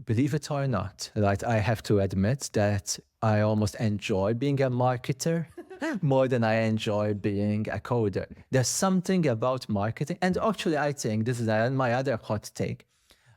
believe it or not, right, I have to admit that I almost enjoy being a marketer more than I enjoy being a coder. There's something about marketing, and actually I think this is my other hot take.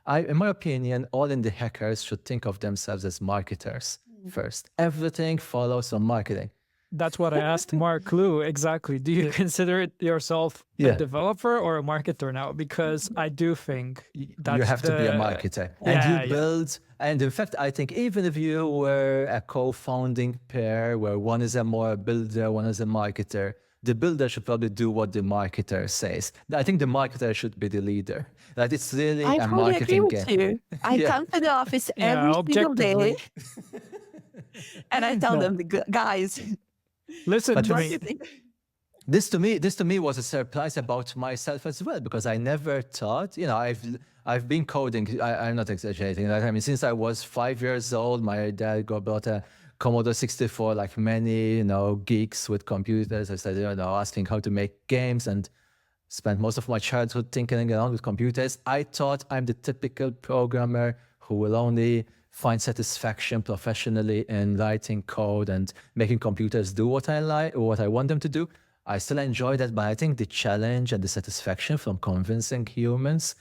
In my opinion, all indie hackers should think of themselves as marketers first. Everything follows on marketing. That's what I asked Mark Lou exactly. Do you consider it yourself a developer or a marketer now? Because I do think that's you have to be a marketer, and you build. And in fact, I think even if you were a co-founding pair where one is a more builder, one is a marketer, the builder should probably do what the marketer says. I think the marketer should be the leader. That it's really I a totally agree marketing with game. you. I come to the office every single day, and I tell them, guys, listen to me. This to me was a surprise about myself as well, because I never thought, I've been coding. I'm not exaggerating. I mean, since I was 5 years old, my dad bought a Commodore 64, like many, geeks with computers. I started, asking how to make games and spent most of my childhood tinkering around with computers. I thought I'm the typical programmer who will only find satisfaction professionally in writing code and making computers do what I like or what I want them to do. I still enjoy that, but I think the challenge and the satisfaction from convincing humans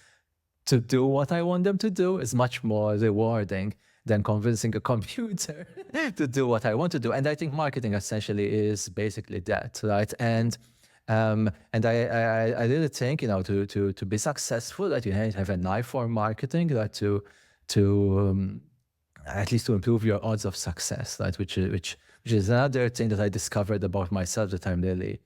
to do what I want them to do is much more rewarding than convincing a computer to do what I want to do. And I think marketing essentially is basically that, right? And I really think, to be successful, that you have an eye for marketing, that to at least to improve your odds of success, right? Which is another thing that I discovered about myself that I'm really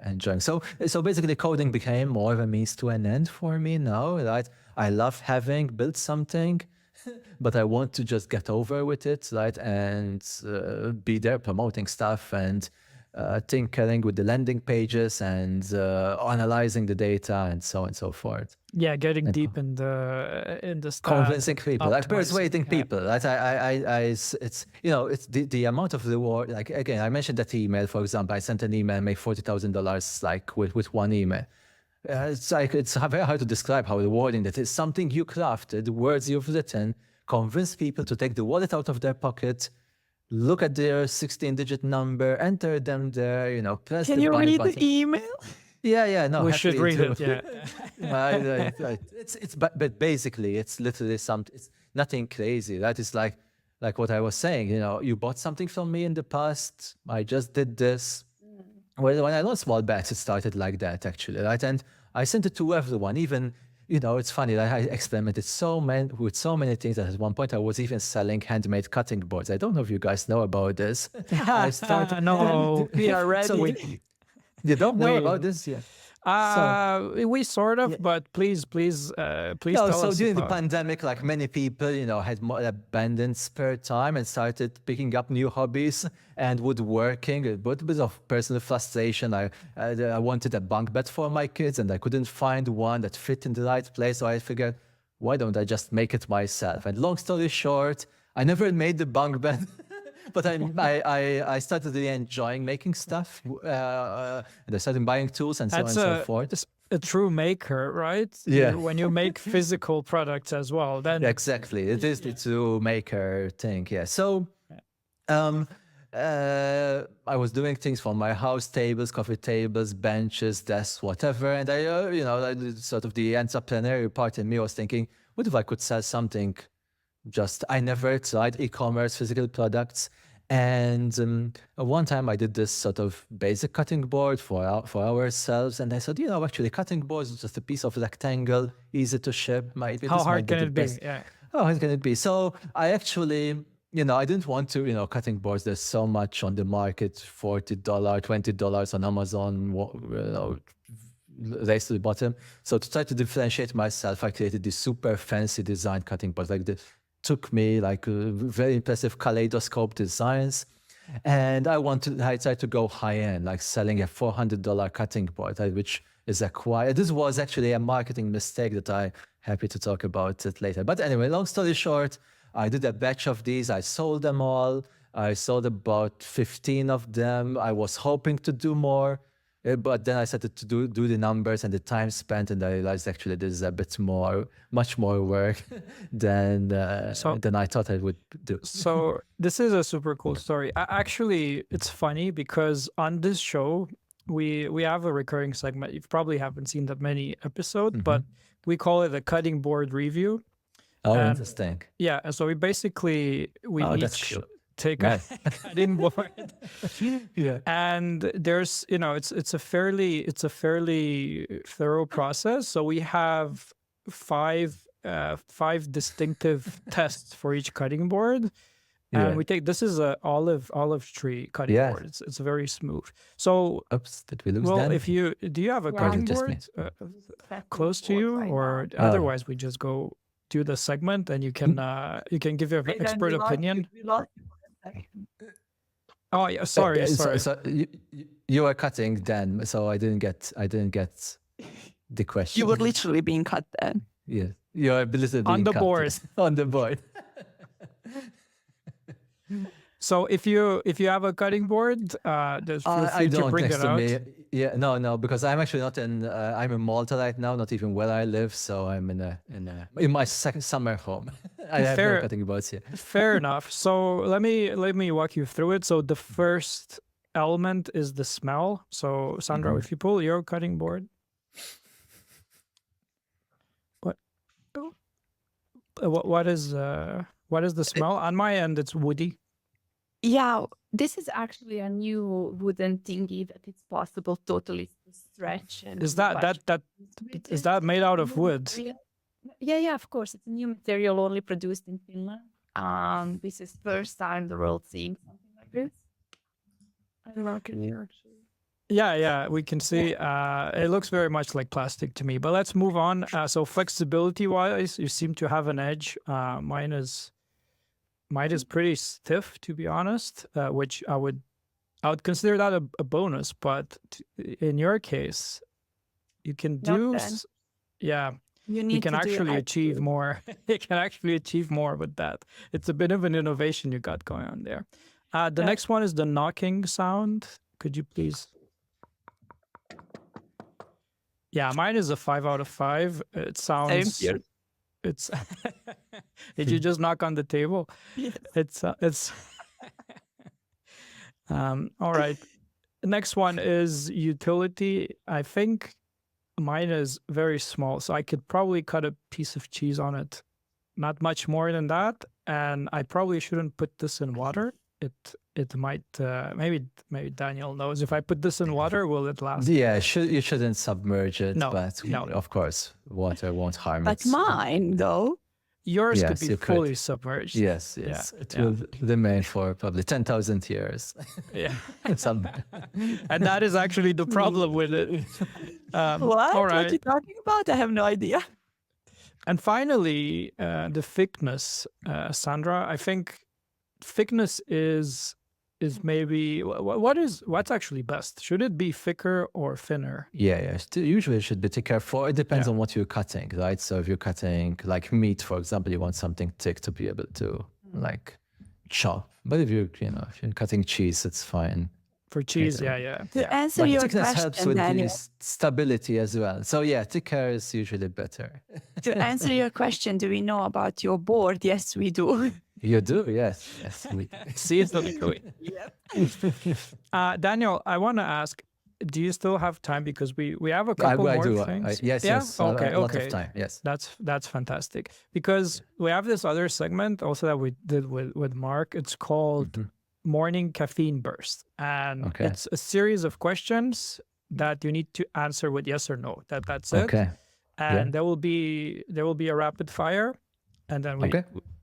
enjoying. So basically, coding became more of a means to an end for me now, right? I love having built something, but I want to just get over with it, right? And be there promoting stuff and tinkering with the landing pages and analyzing the data and so on and so forth. Yeah, getting deep in the stuff. Convincing people, like persuading people. Right? It's the amount of reward. Like again, I mentioned that email, for example. I sent an email, made $40,000 like with one email. It's very hard to describe how rewarding that is. Something you crafted, words you've written, convince people to take the wallet out of their pocket, look at their 16-digit number, enter them there, press Can the you read button. the email? Yeah, no. We should read it, yeah. Right. But basically, it's literally something, it's nothing crazy. That is like what I was saying, you bought something from me in the past, I just did this. Well, when I launched Small Bets, it started like that, actually, right? And I sent it to everyone, even, it's funny that I experimented with so many things that at one point I was even selling handmade cutting boards. I don't know if you guys know about this. I started. No, we are ready. You don't know about this yet? We sort of, but please tell us. So during the pandemic, like many people, had more abundant spare time and started picking up new hobbies and woodworking. A bit of personal frustration. I wanted a bunk bed for my kids and I couldn't find one that fit in the right place. So I figured, why don't I just make it myself? And long story short, I never made the bunk bed. But I started really enjoying making stuff, and I started buying tools and so on and so forth. That's a true maker, right? Yeah. When you make physical products as well, then exactly, it is the true maker thing. Yeah. So, I was doing things for my house: tables, coffee tables, benches, desks, whatever. And I sort of the entrepreneurial part in me was thinking, what if I could sell something? I never tried e-commerce, physical products. And one time I did this sort of basic cutting board for ourselves. And I said, actually cutting boards is just a piece of rectangle, easy to ship. How hard can it be? Yeah. How hard can it be? So I actually, I didn't want to, cutting boards. There's so much on the market, $40, $20 on Amazon, race to the bottom. So to try to differentiate myself, I created this super fancy design cutting board like this. Took me like very impressive kaleidoscope designs. And I tried to go high end, like selling a $400 cutting board, which is this was actually a marketing mistake that I'm happy to talk about it later. But anyway, long story short, I did a batch of these. I sold them all. I sold about 15 of them. I was hoping to do more. But then I started to do the numbers and the time spent, and I realized actually this is a bit much more work than I thought I would do. So this is a super cool story. Actually, it's funny because on this show, we have a recurring segment. You probably haven't seen that many episodes, but we call it a cutting board review. Oh, interesting. Yeah, and so we each take a cutting board. Yeah. And there's, it's a fairly thorough process. So we have five distinctive tests for each cutting board. And this is a olive tree cutting board. It's very smooth. So, oops, did we lose Dan? Do you have a cutting board close to you, or otherwise we just go do the segment and you can give your expert opinion. Oh yeah, sorry. So you were cutting Dan, so I didn't get the question. You were literally being cut then. Yeah, your ability on the board. On the board. So if you have a cutting board, just feel free to bring it out. Me. Yeah, no, because I'm actually not in. I'm in Malta right now, not even where I live. So I'm in my second summer home. I have no cutting boards here. Fair enough. So let me walk you through it. So the first element is the smell. So Sandra, if you pull your cutting board, what is the smell? On my end, it's woody. Yeah, this is actually a new wooden thingy that it's possible totally to stretch. And is that made out of wood? Yeah, of course. It's a new material only produced in Finland. This is first time the world seeing something like this. I don't know, can you actually? Yeah, we can see. It looks very much like plastic to me, but let's move on. So flexibility-wise, you seem to have an edge. Mine is pretty stiff, to be honest, which I would consider that a bonus. But in your case, you can do, you can actually achieve more. You can actually achieve more with that. It's a bit of an innovation you got going on there. The next one is the knocking sound. Could you please? Yeah, mine is a 5 out of 5. It sounds. It's. Did you just knock on the table? Yes. It's. All right. The next one is utility. I think mine is very small, so I could probably cut a piece of cheese on it. Not much more than that, and I probably shouldn't put this in water. It might maybe Daniel knows, if I put this in water, will it last? Yeah, you shouldn't submerge it. No, but of course, water won't harm but it. But mine though. Yours could be fully submerged. Yes. Yeah, it will remain for probably 10,000 years. Yeah. And that is actually the problem with it. What? All right. What are you talking about? I have no idea. And finally, the thickness, Sandra. I think thickness is maybe what's actually best? Should it be thicker or thinner? Yeah. Usually it should be thicker. For it depends on what you're cutting, right? So if you're cutting like meat, for example, you want something thick to be able to like chop. But if you're cutting cheese, it's fine. For cheese, yeah. To answer your thickness question, helps with Daniel, the stability as well. So yeah, thicker is usually better. to answer your question, do we know about your board? Yes, we do. You do, yes. We see it literally. Daniel, I want to ask, do you still have time, because we have a couple more things? Yes. Okay. A lot of time. Yes. That's fantastic, because we have this other segment also that we did with Mark. It's called Morning Caffeine Burst, and it's a series of questions that you need to answer with yes or no. That's it. Okay. And there will be a rapid fire, and then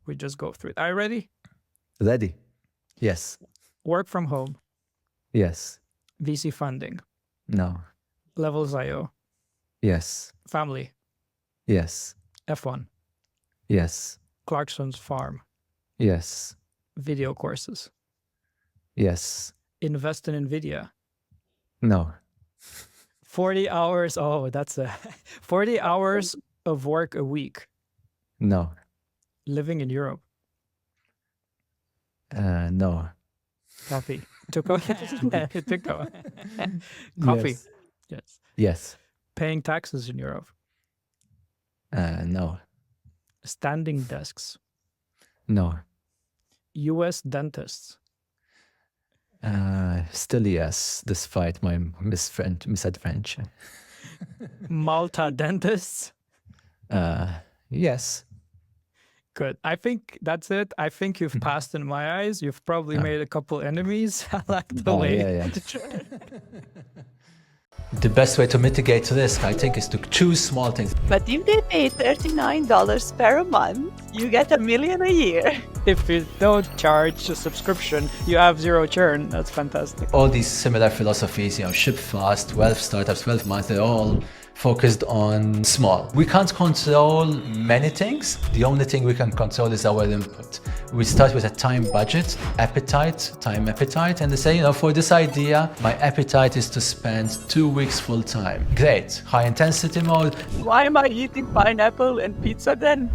we just go through it. Are you ready? Ready. Yes. Work from home. Yes. VC funding. No. Levels.io. Yes. Family. Yes. F1. Yes. Clarkson's farm. Yes. Video courses. Yes. Invest in NVIDIA. No. 40 hours. Oh, that's 40 hours of work a week. No. Living in Europe. No. Coffee. Coffee. Yes. Yes. Yes. Paying taxes in Europe. No. Standing desks. No. US dentists. Still yes, despite my misadventure. Malta dentists. Yes. Good. I think that's it. I think you've passed in my eyes. You've probably made a couple enemies. I like the way. Yeah. The best way to mitigate risk, I think, is to choose small things. But if they pay $39 per month, you get $1 million a year. If you don't charge a subscription, you have zero churn. That's fantastic. All these similar philosophies, ship fast, wealth startups, wealth months, they're all focused on small. We can't control many things. The only thing we can control is our input. We start with a time budget, time appetite, and they say, for this idea, my appetite is to spend 2 weeks full time. Great, high intensity mode. Why am I eating pineapple and pizza then?